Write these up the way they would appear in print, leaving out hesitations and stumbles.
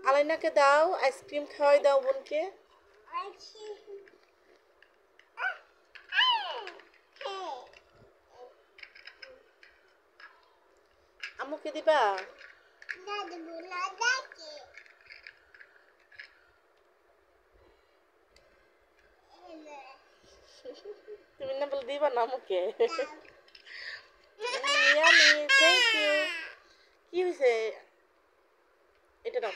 আলাইনাকে দাও, আইসক্রিম খাওয়াই দাও বোনকে। আম্মুকে দিবা? তুমি না বলে দিবা না আম্মুকে? Yummy, thank you. কি হয়েছে? এটা দাও।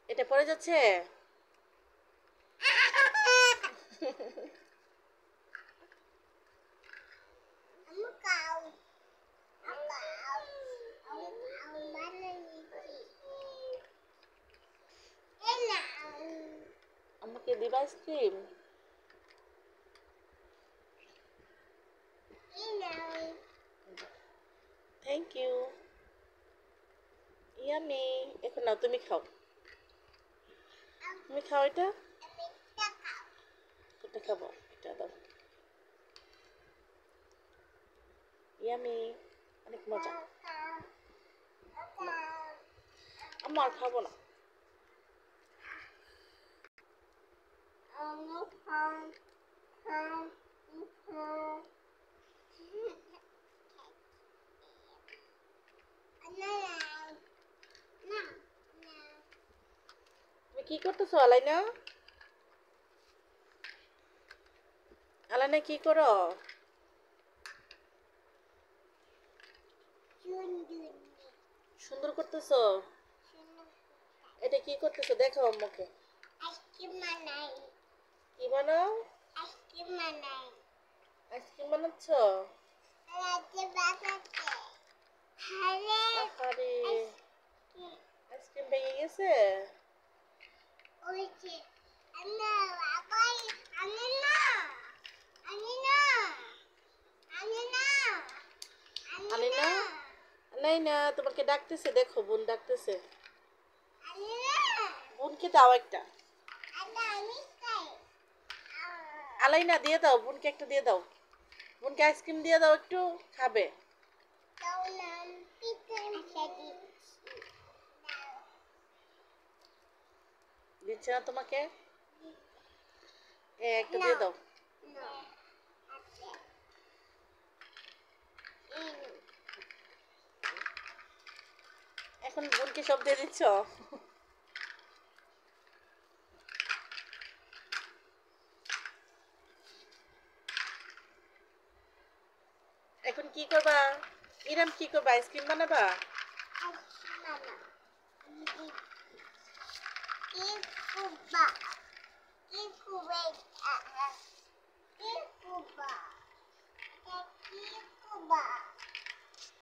এটা পড়ে যাচ্ছে। আম্মুকে দিবা আইসক্রিম? Thank you. ইয়ামি। এখন নাও, তুমি খাও। তুমি খাও এটা। এটা খাবো, এটা দাও। ইয়ামি, অনেক মজা। আম্মু আর খাবো না। তুমি কি করতেছো আলাইনা? আলাইনা কি করো? সুন্দর করতেছো? এটা কি করতেছো দেখো আম্মুকে। কি বানাও? আইসক্রিম বানাচ্ছ? আহারে, আইসক্রিম ভেঙে গেছে। আলিনা, নাইনা তোমাকে ডাকতেছে, দেখো বোন ডাকতেছে। বোনকে দাও একটা। আলাইনা দিয়ে দাও, বোনকে একটা দিয়ে দাও। বোনকে আইসক্রিম দিয়ে দাও, একটু খাবে। দিচ্ছে না তোমাকে? একটা দিয়ে দাও। এখন বোনকে সব দিয়ে দিচ্ছ? এখন কি করবা? ইরাম কি করবা? আইসক্রিম বানাবা?